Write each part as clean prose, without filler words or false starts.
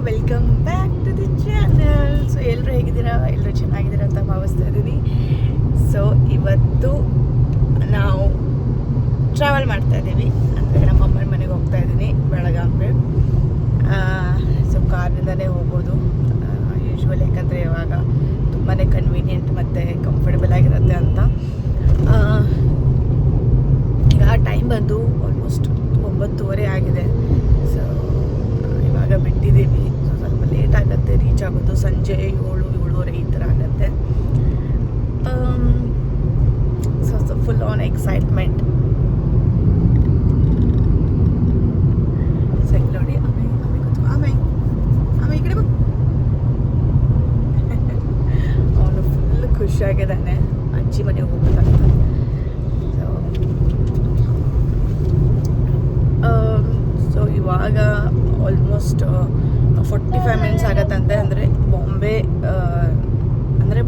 Welcome back to the channel. So ಎಲ್ಲರೂ ಹೇಗಿದ್ದೀರಾ? ಎಲ್ಲರೂ ಚೆನ್ನಾಗಿದ್ದೀರಾ ಅಂತ ಭಾವಿಸ್ತಾ ಇದ್ದೀನಿ. ಸೊ ಇವತ್ತು ನಾವು ಟ್ರಾವೆಲ್ ಮಾಡ್ತಾ ಇದ್ದೀವಿ, ಅಂದರೆ ನಮ್ಮ ಅಮ್ಮನ ಮನೆಗೆ ಹೋಗ್ತಾ ಇದ್ದೀನಿ ಬೆಳಗಾವಿಗೆ. ಸೊ ಕಾರಿನಿಂದನೇ ಹೋಗೋದು ಯೂಶ್ವಲಿ, ಯಾಕಂದರೆ ಇವಾಗ ತುಂಬಾ ಕನ್ವೀನಿಯೆಂಟ್ ಮತ್ತು ಕಂಫರ್ಟಬಲ್ ಆಗಿರುತ್ತೆ ಅಂತ. ಈಗ ಟೈಮ್ ಬಂದು ಆಲ್ಮೋಸ್ಟ್ 9:30 ಆಗಿದೆ. ಸೊ ಇವಾಗ ಬಿಟ್ಟಿದ್ದೀವಿ. ಸೊ ಸ್ವಲ್ಪ ಲೇಟ್ ಆಗುತ್ತೆ ರೀಚ್ ಆಗೋದು, ಸಂಜೆ 7-7:30 ಈ ಥರ ಆಗುತ್ತೆ. So full on excitement. ಸರಿ ನೋಡಿ, ಆಮೇಲೆ ಈ ಕಡೆ ಅವನು ಫುಲ್ ಖುಷಿಯಾಗಿದ್ದಾನೆ ಅಜ್ಜಿ ಮನೆಗೆ ಹೋಗ್ಬೇಕಂತ. ಸೊ ಇವಾಗ ಆಲ್ಮೋಸ್ಟ್ 45 ಮಿನಿಟ್ಸ್ ಆಗತ್ತಂತೆ, ಅಂದರೆ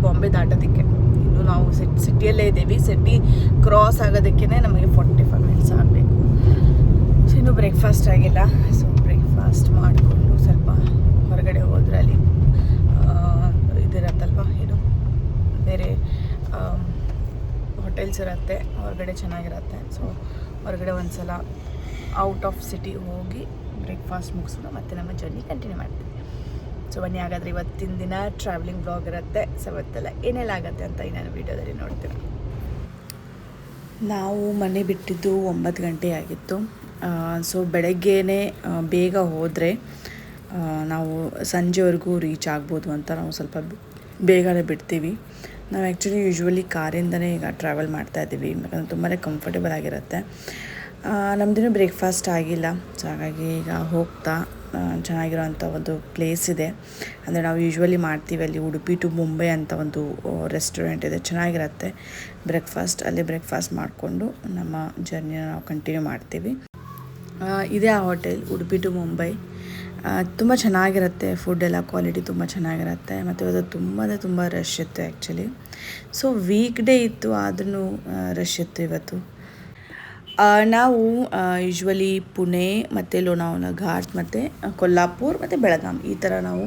ಬಾಂಬೆ ದಾಟೋದಕ್ಕೆ. ಇನ್ನು ನಾವು ಸಿಟಿಯಲ್ಲೇ ಇದ್ದೀವಿ. ಸಿಟಿ ಕ್ರಾಸ್ ಆಗೋದಕ್ಕೆ ನಮಗೆ 45 ಮಿನಿಟ್ಸ್ ಆಗಬೇಕು. ಸೊ ಇನ್ನೂ ಬ್ರೇಕ್ಫಾಸ್ಟ್ ಆಗಿಲ್ಲ. ಸೊ ಬ್ರೇಕ್ಫಾಸ್ಟ್ ಮಾಡಿಕೊಂಡು ಸ್ವಲ್ಪ ಹೊರಗಡೆ ಹೋದ್ರೆ ಅಲ್ಲಿ ಇದಿರತ್ತಲ್ವ, ಏನು ಬೇರೆ ಹೋಟೆಲ್ಸ್ ಇರುತ್ತೆ ಹೊರಗಡೆ, ಚೆನ್ನಾಗಿರುತ್ತೆ. ಸೊ ಹೊರಗಡೆ ಒಂದು ಸಲ ಔಟ್ ಆಫ್ ಸಿಟಿ ಹೋಗಿ ಬ್ರೇಕ್ಫಾಸ್ಟ್ ಮುಗಿಸ್ಕೊಂಡು ಮತ್ತೆ ನಮ್ಮ ಜರ್ನಿ ಕಂಟಿನ್ಯೂ ಮಾಡ್ತೀವಿ. ಸೊ ಬನ್ನಿ, ಹಾಗಾದರೆ ಇವತ್ತಿನ ದಿನ ಟ್ರಾವೆಲಿಂಗ್ ಬ್ಲಾಗ್ ಇರುತ್ತೆ. ಸೊ ಇವತ್ತೆಲ್ಲ ಏನೆಲ್ಲ ಆಗುತ್ತೆ ಅಂತ ಇನ್ನೊಂದು ವೀಡಿಯೋದಲ್ಲಿ ನೋಡ್ತೀವಿ. ನಾವು ಮನೆ ಬಿಟ್ಟಿದ್ದು 9 ಗಂಟೆ ಆಗಿತ್ತು. ಸೊ ಬೆಳಗ್ಗೆನೇ ಬೇಗ ಹೋದರೆ ನಾವು ಸಂಜೆವರೆಗೂ ರೀಚ್ ಆಗ್ಬೋದು ಅಂತ ನಾವು ಸ್ವಲ್ಪ ಬೇಗನೆ ಬಿಡ್ತೀವಿ. ನಾವು ಆ್ಯಕ್ಚುಲಿ ಯೂಶ್ವಲಿ ಕಾರಿಂದನೇ ಈಗ ಟ್ರಾವೆಲ್ ಮಾಡ್ತಾಯಿದ್ದೀವಿ, ಯಾಕಂದರೆ ತುಂಬಾ ಕಂಫರ್ಟೇಬಲ್ ಆಗಿರುತ್ತೆ. ನಮ್ಮದಿನ್ನೂ ಬ್ರೇಕ್ಫಾಸ್ಟ್ ಆಗಿಲ್ಲ. ಸೊ ಹಾಗಾಗಿ ಈಗ ಹೋಗ್ತಾ ಚೆನ್ನಾಗಿರೋವಂಥ ಒಂದು ಪ್ಲೇಸ್ ಇದೆ, ಅಂದರೆ ನಾವು ಯೂಶ್ವಲಿ ಮಾಡ್ತೀವಿ ಅಲ್ಲಿ, ಉಡುಪಿ ಟು ಮುಂಬೈ ಅಂತ ಒಂದು ರೆಸ್ಟೋರೆಂಟ್ ಇದೆ, ಚೆನ್ನಾಗಿರುತ್ತೆ ಬ್ರೇಕ್ಫಾಸ್ಟ್. ಅಲ್ಲಿ ಬ್ರೇಕ್ಫಾಸ್ಟ್ ಮಾಡಿಕೊಂಡು ನಮ್ಮ ಜರ್ನಿನ ನಾವು ಕಂಟಿನ್ಯೂ ಮಾಡ್ತೀವಿ. ಇದೇ ಆ ಹೋಟೆಲ್, ಉಡುಪಿ ಟು ಮುಂಬೈ. ತುಂಬ ಚೆನ್ನಾಗಿರುತ್ತೆ, ಫುಡ್ ಎಲ್ಲ ಕ್ವಾಲಿಟಿ ತುಂಬ ಚೆನ್ನಾಗಿರುತ್ತೆ. ಮತ್ತು ಇವತ್ತು ತುಂಬ ರಶ್ ಇತ್ತು ಆ್ಯಕ್ಚುಲಿ. ಸೊ ವೀಕ್ ಡೇ ಇತ್ತು, ಆದ್ರೂ ರಶ್ ಇತ್ತು ಇವತ್ತು. ನಾವು ಯೂಶ್ವಲಿ ಪುಣೆ ಮತ್ತು ಲೋನಾವಲ ಘಾಟ್ ಮತ್ತು ಕೊಲ್ಲಾಪುರ್ ಮತ್ತು ಬೆಳಗಾಂ ಈ ಥರ ನಾವು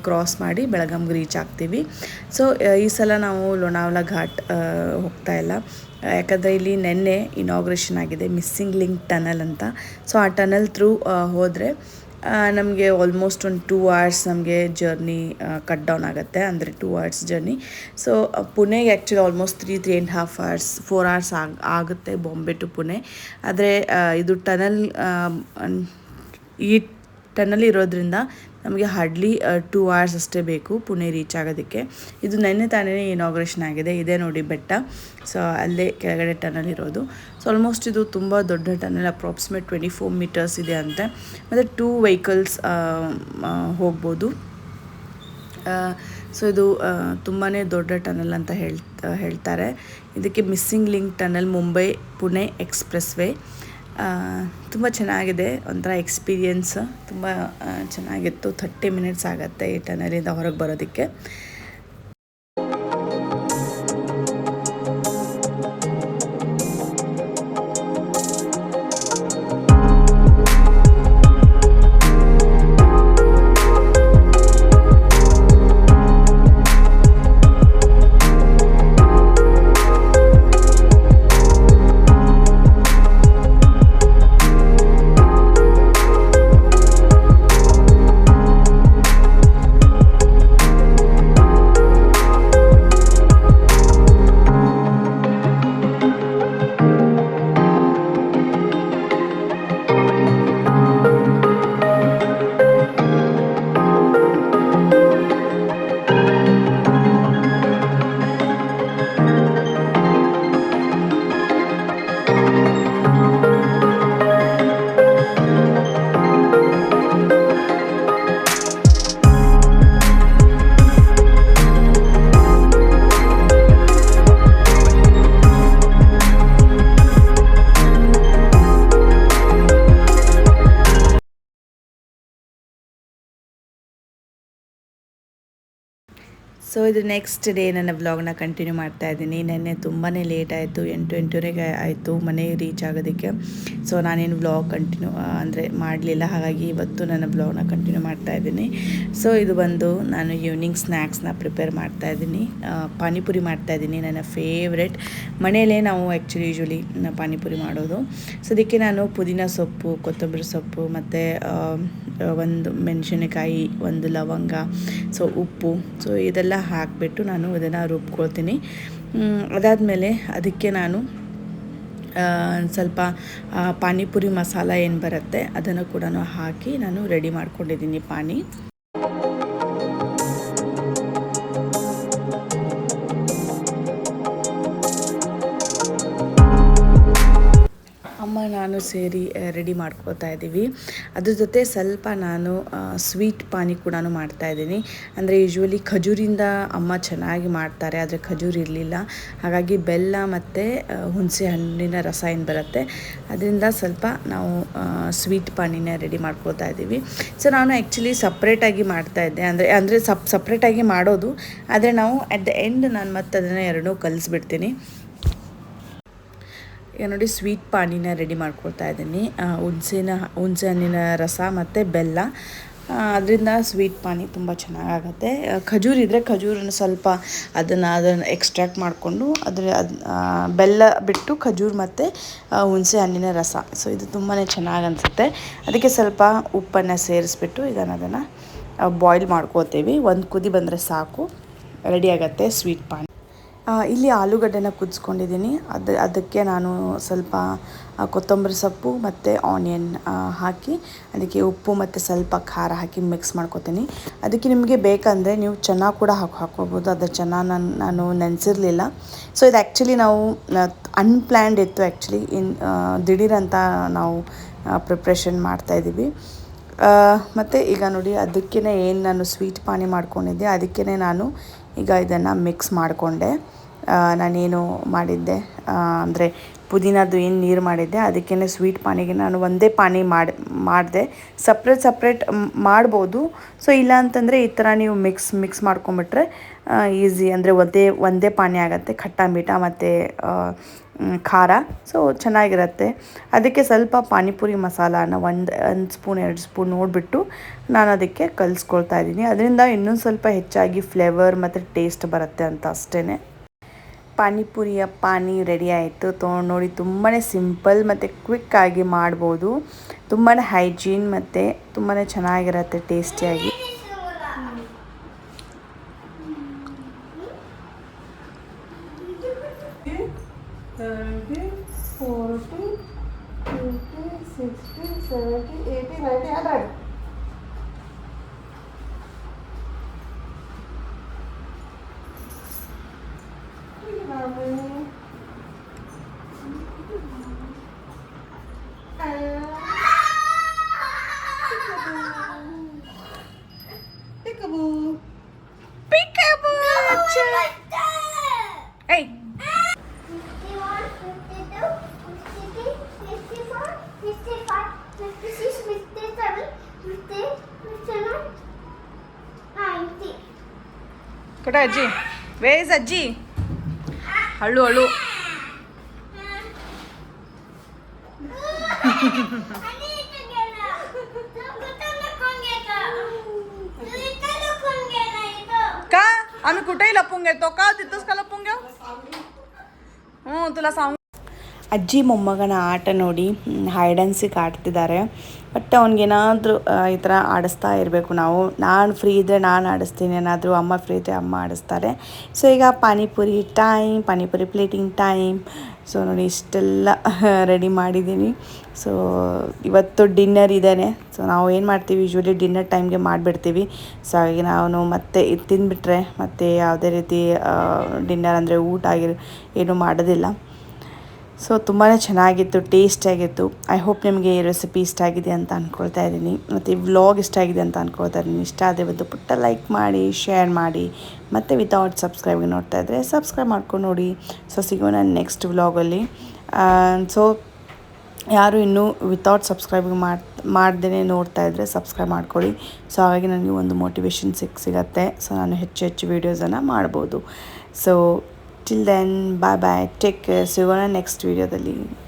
ಕ್ರಾಸ್ ಮಾಡಿ ಬೆಳಗಾಂಗೆ ರೀಚ್ ಆಗ್ತೀವಿ. ಸೊ ಈ ಸಲ ನಾವು ಲೋನಾವಲ ಘಾಟ್ ಹೋಗ್ತಾ ಇಲ್ಲ, ಯಾಕಂದರೆ ಇಲ್ಲಿ ನೆನ್ನೆ ಇನಾಗ್ರೇಷನ್ ಆಗಿದೆ ಮಿಸ್ಸಿಂಗ್ ಲಿಂಕ್ ಟನಲ್ ಅಂತ. ಸೊ ಆ ಟನಲ್ ಥ್ರೂ ಹೋದರೆ ನಮಗೆ ಆಲ್ಮೋಸ್ಟ್ ಒಂದು 2 hours ನಮಗೆ ಜರ್ನಿ ಕಟ್ ಡೌನ್ ಆಗುತ್ತೆ, ಅಂದರೆ 2 hours ಜರ್ನಿ. ಸೊ ಪುಣೆಗೆ ಆ್ಯಕ್ಚುಲಿ ಆಲ್ಮೋಸ್ಟ್ 3.5 hours 4 hours ಆಗುತ್ತೆ ಬಾಂಬೆ ಟು ಪುಣೆ. ಆದರೆ ಇದು ಈ ಟನಲ್ ಇರೋದ್ರಿಂದ ನಮಗೆ ಹಾರ್ಡ್ಲಿ 2 hours ಅಷ್ಟೇ ಬೇಕು ಪುಣೆ ರೀಚ್ ಆಗೋದಕ್ಕೆ. ಇದು ನೆನ್ನೆ ತಾನೇ ಇನಾಗ್ರೇಷನ್ ಆಗಿದೆ. ಇದೇ ನೋಡಿ ಬೆಟ್ಟ, ಸೊ ಅಲ್ಲೇ ಕೆಳಗಡೆ ಟನಲ್ ಇರೋದು. ಸೊ ಆಲ್ಮೋಸ್ಟ್ ಇದು ತುಂಬ ದೊಡ್ಡ ಟನಲ್, ಅಪ್ರಾಕ್ಸಿಮೇಟ್ 24 meters ಇದೆ ಅಂತೆ. ಮತ್ತು 2 vehicles ಹೋಗ್ಬೋದು. ಸೊ ಇದು ತುಂಬಾ ದೊಡ್ಡ ಟನಲ್ ಅಂತ ಹೇಳ್ತಾರೆ. ಇದಕ್ಕೆ missing link tunnel Mumbai Pune express way. ತುಂಬ ಚೆನ್ನಾಗಿದೆ, ಒಂಥರ ಎಕ್ಸ್ಪೀರಿಯನ್ಸ್ ತುಂಬ ಚೆನ್ನಾಗಿತ್ತು. 30 minutes ಆಗುತ್ತೆ ಈ ಟನಲಿಂದ ಹೊರಗೆ ಬರೋದಕ್ಕೆ. ಸೊ ಇದು ನೆಕ್ಸ್ಟ್ ಡೇ ನನ್ನ ವ್ಲಾಗ್ನ ಕಂಟಿನ್ಯೂ ಮಾಡ್ತಾ ಇದ್ದೀನಿ. ನೆನ್ನೆ ತುಂಬಾ ಲೇಟ್ ಆಯಿತು, 8 ಆಯಿತು ಮನೆಗೆ ರೀಚ್ ಆಗೋದಕ್ಕೆ. ಸೊ ನಾನೇನು ವ್ಲಾಗ್ ಕಂಟಿನ್ಯೂ ಅಂದರೆ ಮಾಡಲಿಲ್ಲ, ಹಾಗಾಗಿ ಇವತ್ತು ನನ್ನ ವ್ಲಾಗ್ನ ಕಂಟಿನ್ಯೂ ಮಾಡ್ತಾ ಇದ್ದೀನಿ. ಸೊ ಇದು ಬಂದು ನಾನು ಈವ್ನಿಂಗ್ ಸ್ನ್ಯಾಕ್ಸ್ನ ಪ್ರಿಪೇರ್ ಮಾಡ್ತಾ ಇದ್ದೀನಿ. ಪಾನಿಪುರಿ ಮಾಡ್ತಾ ಇದ್ದೀನಿ, ನನ್ನ ಫೇವ್ರೆಟ್. ಮನೆಯಲ್ಲೇ ನಾವು ಆ್ಯಕ್ಚುಲಿ ಯೂಶ್ವಲಿ ಪಾನಿಪುರಿ ಮಾಡೋದು. ಸೊ ಅದಕ್ಕೆ ನಾನು ಪುದೀನ ಸೊಪ್ಪು, ಕೊತ್ತಂಬರಿ ಸೊಪ್ಪು ಮತ್ತು ಒಂದು ಮೆಣಸಿನಕಾಯಿ, ಒಂದು ಲವಂಗ, ಸೊ ಉಪ್ಪು, ಸೊ ಇದೆಲ್ಲ ಹಾಕಿಬಿಟ್ಟು ನಾನು ಇದನ್ನು ರುಬ್ಕೊಳ್ತೀನಿ. ಅದಾದಮೇಲೆ ಅದಕ್ಕೆ ನಾನು ಸ್ವಲ್ಪ ಪಾನಿಪುರಿ ಮಸಾಲ ಏನು ಬರುತ್ತೆ ಅದನ್ನು ಕೂಡ ಹಾಕಿ ನಾನು ರೆಡಿ ಮಾಡ್ಕೊಂಡಿದ್ದೀನಿ ಪಾನಿ. ನಾನು ಸೇರಿ ರೆಡಿ ಮಾಡ್ಕೋತಾ ಇದ್ದೀವಿ. ಅದ್ರ ಜೊತೆ ಸ್ವಲ್ಪ ನಾನು ಸ್ವೀಟ್ ಪಾನಿ ಕೂಡ ಮಾಡ್ತಾಯಿದ್ದೀನಿ. ಅಂದರೆ ಯೂಶ್ವಲಿ ಖಜೂರಿಂದ ಅಮ್ಮ ಚೆನ್ನಾಗಿ ಮಾಡ್ತಾರೆ, ಆದರೆ ಖಜೂರು ಇರಲಿಲ್ಲ, ಹಾಗಾಗಿ ಬೆಲ್ಲ ಮತ್ತು ಹುಣಸೆ ಹಣ್ಣಿನ ರಸ ಏನು ಬರುತ್ತೆ ಅದರಿಂದ ಸ್ವಲ್ಪ ನಾವು ಸ್ವೀಟ್ ಪಾನಿನ ರೆಡಿ ಮಾಡ್ಕೋತಾ ಇದ್ದೀವಿ. ಸೊ ನಾನು ಆ್ಯಕ್ಚುಲಿ ಸಪ್ರೇಟಾಗಿ ಮಾಡ್ತಾಯಿದ್ದೆ, ಅಂದರೆ ಸಪ್ರೇಟಾಗಿ ಮಾಡೋದು, ಆದರೆ ನಾವು ಅಟ್ ದ ಎಂಡ್ ನಾನು ಮತ್ತೆ ಅದನ್ನು ಎರಡೂ ಕಲಿಸ್ಬಿಡ್ತೀನಿ. ಈಗ ನೋಡಿ ಸ್ವೀಟ್ ಪಾನಿನ ರೆಡಿ ಮಾಡ್ಕೊಳ್ತಾ ಇದ್ದೀನಿ. ಹುಣಸೆ ಹಣ್ಣಿನ ರಸ ಮತ್ತು ಬೆಲ್ಲ, ಅದರಿಂದ ಸ್ವೀಟ್ ಪಾನಿ ತುಂಬ ಚೆನ್ನಾಗಾಗುತ್ತೆ. ಖಜೂರು ಇದ್ದರೆ ಖಜೂರನ್ನು ಸ್ವಲ್ಪ ಅದನ್ನು ಎಕ್ಸ್ಟ್ರಾಕ್ಟ್ ಮಾಡಿಕೊಂಡು ಬೆಲ್ಲ ಬಿಟ್ಟು ಖಜೂರು ಮತ್ತು ಹುಣಸೆ ಹಣ್ಣಿನ ರಸ, ಸೊ ಇದು ತುಂಬಾ ಚೆನ್ನಾಗಿ ಅನಿಸುತ್ತೆ. ಅದಕ್ಕೆ ಸ್ವಲ್ಪ ಉಪ್ಪನ್ನು ಸೇರಿಸ್ಬಿಟ್ಟು ಈಗ ಅದನ್ನು ಬಾಯ್ಲ್ ಮಾಡ್ಕೋತೀವಿ. ಒಂದು ಕುದಿ ಬಂದರೆ ಸಾಕು, ರೆಡಿ ಆಗುತ್ತೆ ಸ್ವೀಟ್ ಪಾನಿ. ಇಲ್ಲಿ ಆಲೂಗಡ್ಡೆನ ಕುದಿಸ್ಕೊಂಡಿದ್ದೀನಿ. ಅದಕ್ಕೆ ನಾನು ಸ್ವಲ್ಪ ಕೊತ್ತಂಬರಿ ಸೊಪ್ಪು ಮತ್ತು ಆನಿಯನ್ ಹಾಕಿ ಅದಕ್ಕೆ ಉಪ್ಪು ಮತ್ತು ಸ್ವಲ್ಪ ಖಾರ ಹಾಕಿ ಮಿಕ್ಸ್ ಮಾಡ್ಕೊತೀನಿ. ಅದಕ್ಕೆ ನಿಮಗೆ ಬೇಕಂದರೆ ನೀವು ಚೆನ್ನಾಗಿ ಕೂಡ ಹಾಕ್ಕೋಬೋದು. ಅದು ಚೆನ್ನಾಗಿ ನಾನು ನೆನೆಸಿರಲಿಲ್ಲ. ಸೊ ಇದು ಆ್ಯಕ್ಚುಲಿ ನಾವು ಅನ್ಪ್ಲ್ಯಾನ್ಡ್ ಇತ್ತು, ಆ್ಯಕ್ಚುಲಿ ದಿಢೀರಂತ ನಾವು ಪ್ರಿಪ್ರೇಷನ್ ಮಾಡ್ತಾಯಿದ್ದೀವಿ. ಮತ್ತು ಈಗ ನೋಡಿ ಅದಕ್ಕೇ ಏನು ನಾನು ಸ್ವೀಟ್ ಪಾನಿ ಮಾಡ್ಕೊಂಡಿದ್ದೆ ಅದಕ್ಕೇ ನಾನು ಈಗ ಇದನ್ನು ಮಿಕ್ಸ್ ಮಾಡಿಕೊಂಡೆ. ನಾನೇನು ಮಾಡಿದ್ದೆ ಅಂದರೆ ಪುದೀನದ್ದು ಏನು ನೀರು ಮಾಡಿದ್ದೆ ಅದಕ್ಕೇ ಸ್ವೀಟ್ ಪಾನಿಗೆ ನಾನು ಒಂದೇ ಪಾನಿ ಮಾಡಿದೆ. ಸಪ್ರೇಟ್ ಮಾಡ್ಬೋದು. ಸೊ ಇಲ್ಲ ಅಂತಂದರೆ ಈ ಥರ ನೀವು ಮಿಕ್ಸ್ ಮಾಡ್ಕೊಂಬಿಟ್ರೆ ಈಸಿ, ಅಂದರೆ ಒಂದೇ ಪಾನಿ ಆಗುತ್ತೆ, ಖಟ್ಟ ಮೀಠ ಮತ್ತು ಖಾರ, ಸೊ ಚೆನ್ನಾಗಿರುತ್ತೆ. ಅದಕ್ಕೆ ಸ್ವಲ್ಪ ಪಾನಿಪುರಿ ಮಸಾಲಾನ ಒಂದು ಸ್ಪೂನ್ 2 ಸ್ಪೂನ್ ನೋಡಿಬಿಟ್ಟು ನಾನು ಅದಕ್ಕೆ ಕಲಿಸ್ಕೊಳ್ತಾ ಇದ್ದೀನಿ. ಅದರಿಂದ ಇನ್ನೂ ಸ್ವಲ್ಪ ಹೆಚ್ಚಾಗಿ ಫ್ಲೇವರ್ ಮತ್ತು ಟೇಸ್ಟ್ ಬರುತ್ತೆ ಅಂತ ಅಷ್ಟೇ. ಪಾನಿಪುರಿಯ ಪಾನಿ ರೆಡಿ ಆಯಿತು. ನೋಡಿ ತುಂಬಾ ಸಿಂಪಲ್ ಮತ್ತು ಕ್ವಿಕ್ಕಾಗಿ ಮಾಡ್ಬೋದು, ತುಂಬಾ ಹೈಜೀನ್ ಮತ್ತು ತುಂಬಾ ಚೆನ್ನಾಗಿರುತ್ತೆ ಟೇಸ್ಟಿಯಾಗಿ. Hey. 51, 52, 53, 54, 55, 56, 57, 58, 59, 90. Kuda Ajji? Where is Ajji? Hallu. का आम्ही कुठेही लपून घेतो का? तिथंच का लपून घेऊ? तुला सांगू. ಅಜ್ಜಿ ಮೊಮ್ಮಗನ ಆಟ ನೋಡಿ ಹೈಡ್ ಆ್ಯಂಡ್ ಸೀಕ್ ಆಡ್ತಿದ್ದಾರೆ. ಬಟ್ ಅವ್ನಿಗೇನಾದರೂ ಈ ಥರ ಆಡಿಸ್ತಾ ಇರಬೇಕು ನಾವು. ನಾನು ಫ್ರೀ ಇದ್ದರೆ ನಾನು ಆಡಿಸ್ತೀನಿ, ಏನಾದರೂ ಅಮ್ಮ ಫ್ರೀ ಇದ್ದರೆ ಅಮ್ಮ ಆಡಿಸ್ತಾರೆ. ಸೊ ಈಗ ಪಾನಿಪುರಿ ಪ್ಲೇಟಿಂಗ್ ಟೈಮ್. ಸೊ ನೋಡಿ ಇಷ್ಟೆಲ್ಲ ರೆಡಿ ಮಾಡಿದ್ದೀನಿ. ಸೊ ಇವತ್ತು ಡಿನ್ನರ್ ಇದ್ದೇನೆ. ಸೊ ನಾವು ಏನು ಮಾಡ್ತೀವಿ, ಯೂಶ್ವಲಿ ಡಿನ್ನರ್ ಟೈಮ್ಗೆ ಮಾಡಿಬಿಡ್ತೀವಿ. ಸೊ ಹಾಗಾಗಿ ನಾವು ಮತ್ತೆ ಇದು ತಿಂದುಬಿಟ್ರೆ ಮತ್ತು ಯಾವುದೇ ರೀತಿ ಡಿನ್ನರ್ ಅಂದರೆ ಊಟ ಏನೂ ಮಾಡೋದಿಲ್ಲ. ಸೊ ತುಂಬಾ ಚೆನ್ನಾಗಿತ್ತು, ಟೇಸ್ಟಿಯಾಗಿತ್ತು. ಐ ಹೋಪ್ ನಿಮಗೆ ಈ ರೆಸಿಪಿ ಇಷ್ಟ ಆಗಿದೆ ಅಂತ ಅಂದ್ಕೊಳ್ತಾ ಇದ್ದೀನಿ, ಮತ್ತು ಈ ವ್ಲಾಗ್ ಇಷ್ಟ ಆಗಿದೆ ಅಂತ ಅಂದ್ಕೊಳ್ತಾ ಇದ್ದೀನಿ. ಇಷ್ಟ ಆದರೆ ಒಂದು ಪುಟ್ಟ ಲೈಕ್ ಮಾಡಿ, ಶೇರ್ ಮಾಡಿ, ಮತ್ತು ವಿತೌಟ್ ಸಬ್ಸ್ಕ್ರೈಬ್ಗೆ ನೋಡ್ತಾ ಇದ್ದರೆ ಸಬ್ಸ್ಕ್ರೈಬ್ ಮಾಡ್ಕೊಂಡು ನೋಡಿ. ಸೊ ಸಿಗೋಣ ನೆಕ್ಸ್ಟ್ ವ್ಲಾಗಲ್ಲಿ. ಸೊ ಯಾರು ಇನ್ನೂ ವಿತೌಟ್ ಸಬ್ಸ್ಕ್ರೈಬ್ ಮಾಡ್ದೇ ನೋಡ್ತಾ ಇದ್ದರೆ ಸಬ್ಸ್ಕ್ರೈಬ್ ಮಾಡ್ಕೊಳ್ಳಿ. ಸೊ ಹಾಗಾಗಿ ನನಗೆ ಒಂದು ಮೋಟಿವೇಶನ್ ಸಿಗುತ್ತೆ. ಸೊ ನಾನು ಹೆಚ್ಚು ವೀಡಿಯೋಸನ್ನು ಮಾಡ್ಬೋದು. So till then bye take care. ಸಿಗೋಣ ನೆಕ್ಸ್ಟ್ ವೀಡಿಯೋದಲ್ಲಿ.